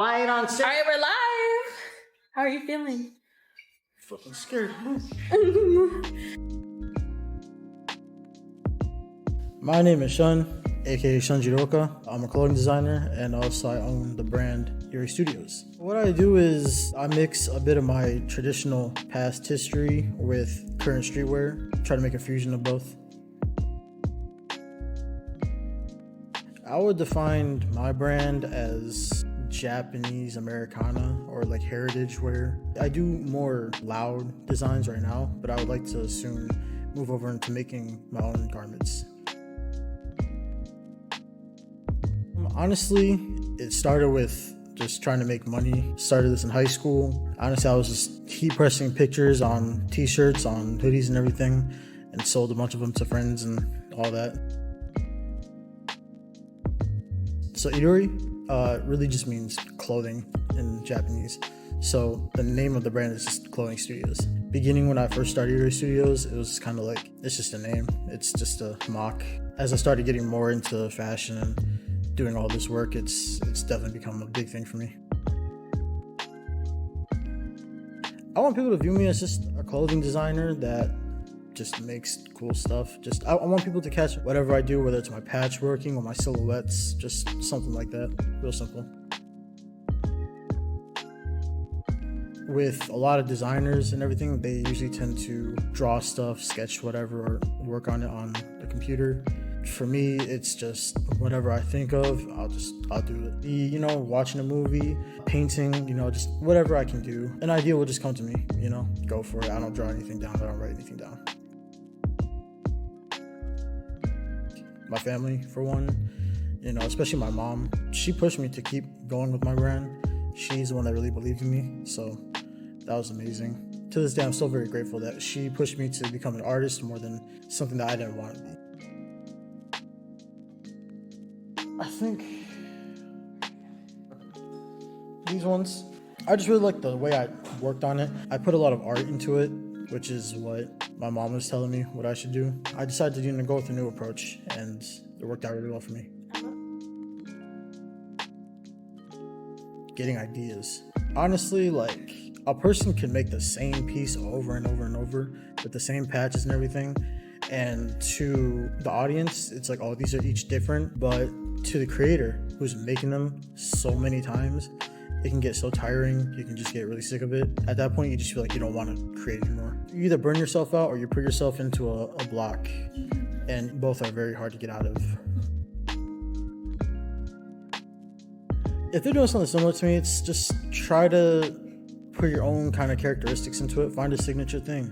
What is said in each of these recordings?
Lying on set. All right, we're live. How are you feeling? Fucking scared. My name is Shun, aka Shunjiroka. I'm a clothing designer and also I own the brand Irui Studios. What I do is I mix a bit of my traditional past history with current streetwear, try to make a fusion of both. I would define my brand as Japanese Americana or like heritage wear. I do more loud designs right now, but I would like to soon move over into making my own garments. Honestly, it started with just trying to make money. Started this in high school. Honestly, I was just heat pressing pictures on t-shirts, on hoodies and everything, and sold a bunch of them to friends and all that. So Irui really just means clothing in Japanese. So the name of the brand is just Clothing Studios. Beginning when I first started Irui Studios, it was kind of like, it's just a name. It's just a mock. As I started getting more into fashion and doing all this work, it's definitely become a big thing for me. I want people to view me as just a clothing designer that just makes cool stuff. I want people to catch whatever I do, whether it's my patchworking or my silhouettes, just something like that. Real simple. With a lot of designers and everything, they usually tend to draw stuff, sketch whatever, or work on it on the computer. For me, it's just whatever I think of, I'll do it. Watching a movie, painting, just whatever I can do. An idea will just come to me, go for it. I don't draw anything down, I don't write anything down. My family, for one, especially my mom, she pushed me to keep going with my brand. She's the one that really believed in me, so that was amazing. To this day, I'm still very grateful that she pushed me to become an artist more than something that I didn't want to be. I think these ones, I just really like the way I worked on it. I put a lot of art into it, which is what my mom was telling me what I should do. I decided to go with a new approach, and it worked out really well for me. Getting ideas. Honestly, like, a person can make the same piece over and over and over with the same patches and everything, and to the audience, it's like, oh, these are each different, but to the creator who's making them so many times, it can get so tiring. You can just get really sick of it. At that point, you just feel like you don't want to create anymore. You either burn yourself out or you put yourself into a block, and both are very hard to get out of. If they're doing something similar to me, it's just try to put your own kind of characteristics into it. Find a signature thing,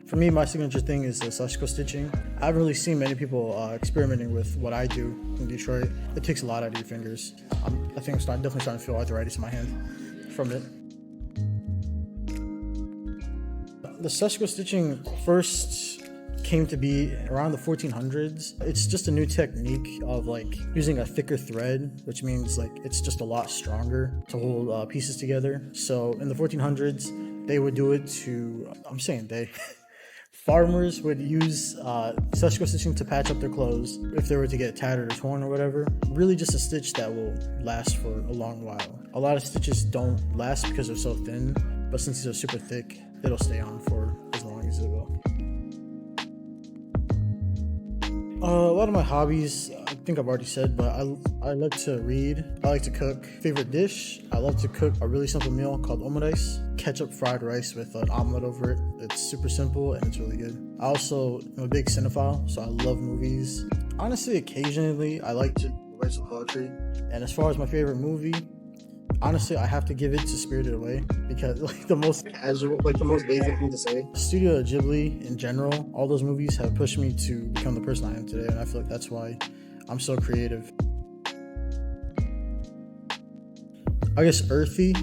For me, my signature thing is the sashiko stitching. I haven't really seen many people experimenting with what I do in Detroit. It takes a lot out of your fingers. I think I'm definitely starting to feel arthritis in my hand from it. The sashiko stitching first came to be around the 1400s. It's just a new technique of like using a thicker thread, which means like it's just a lot stronger to hold pieces together. So in the 1400s, they would do it farmers would use sashiko stitching to patch up their clothes if they were to get tattered or torn or whatever. Really just a stitch that will last for a long while. A lot of stitches don't last because they're so thin, but since these are super thick, it'll stay on for as long as it will. A lot of my hobbies, I think I've already said, but I like to read. I like to cook. Favorite dish? I love to cook a really simple meal called omurice. Ketchup fried rice with an omelet over it. It's super simple and it's really good. I also am a big cinephile, so I love movies. Honestly, occasionally I like to write some poetry. And as far as my favorite movie, honestly, I have to give it to Spirited Away because the most basic thing to say. Studio Ghibli in general, all those movies have pushed me to become the person I am today, and I feel like that's why I'm so creative. I guess earthy.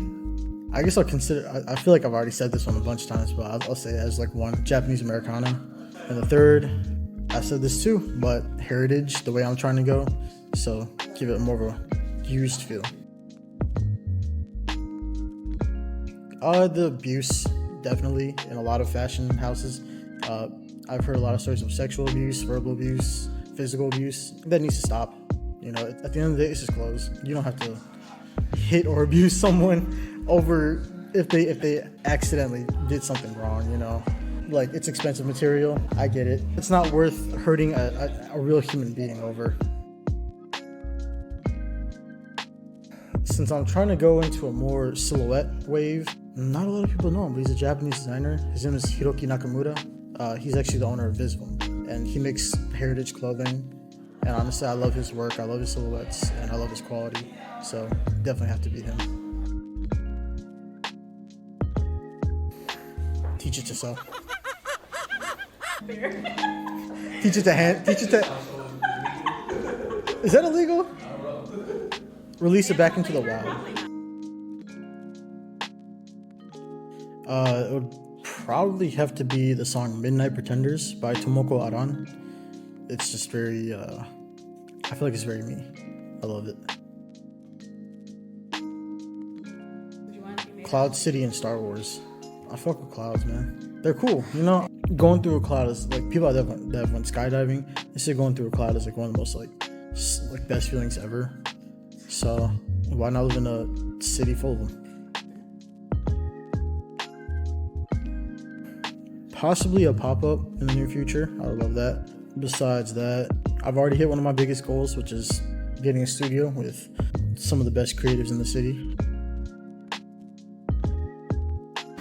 I guess I'll consider. I feel like I've already said this one a bunch of times, but I'll say it as like one, Japanese Americana, and the third, I said this too, but heritage, the way I'm trying to go. So give it more of a used feel. The abuse, definitely, in a lot of fashion houses. I've heard a lot of stories of sexual abuse, verbal abuse, physical abuse. That needs to stop. At the end of the day, it's just clothes. You don't have to hit or abuse someone over if they accidentally did something wrong, you know. Like, it's expensive material, I get it. It's not worth hurting a real human being over. Since I'm trying to go into a more silhouette wave, not a lot of people know him, but he's a Japanese designer. His name is Hiroki Nakamura. He's actually the owner of Visvum, and he makes heritage clothing. And honestly, I love his work, I love his silhouettes, and I love his quality. So definitely have to be him. Teach it yourself. Teach it to hand. Teach it to. Is that illegal? Release it back into the wild. It would probably have to be the song "Midnight Pretenders" by Tomoko Aran. It's just very. I feel like it's very me. I love it. Cloud City and Star Wars. I fuck with clouds, man. They're cool. You know, going through a cloud is like, people that went skydiving, they say going through a cloud is like one of the most like best feelings ever. So why not live in a city full of them? Possibly a pop-up in the near future. I would love that. Besides that, I've already hit one of my biggest goals, which is getting a studio with some of the best creatives in the city.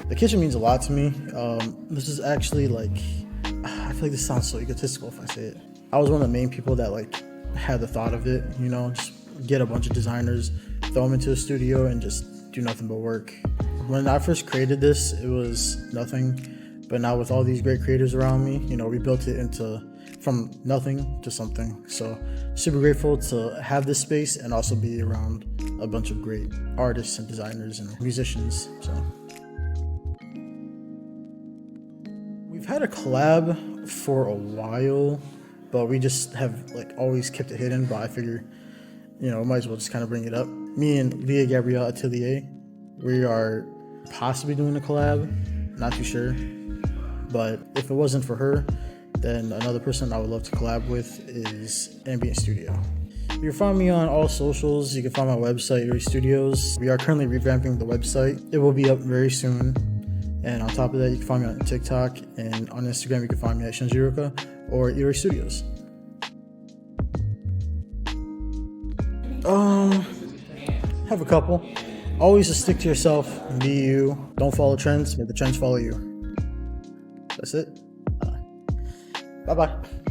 The kitchen means a lot to me. This is actually like, I feel like this sounds so egotistical if I say it. I was one of the main people that like had the thought of it, you know, just get a bunch of designers, throw them into a studio and just do nothing but work. When I first created this, it was nothing, but now with all these great creators around me, you know, we built it from nothing to something. So super grateful to have this space and also be around a bunch of great artists and designers and musicians. So we've had a collab for a while, but we just have like always kept it hidden. But I figure, you know, might as well just kind of bring it up. Me and Leah Gabrielle Atelier, we are possibly doing a collab, not too sure. But if it wasn't for her, then another person I would love to collab with is Ambient Studio. You can find me on all socials. You can find my website, Irui Studios. We are currently revamping the website. It will be up very soon. And on top of that, you can find me on TikTok, and on Instagram, you can find me at Shinjiroka or Irui Studios. Have a couple. Always just stick to yourself, be you. Don't follow trends, make the trends follow you. That's it. Bye-bye.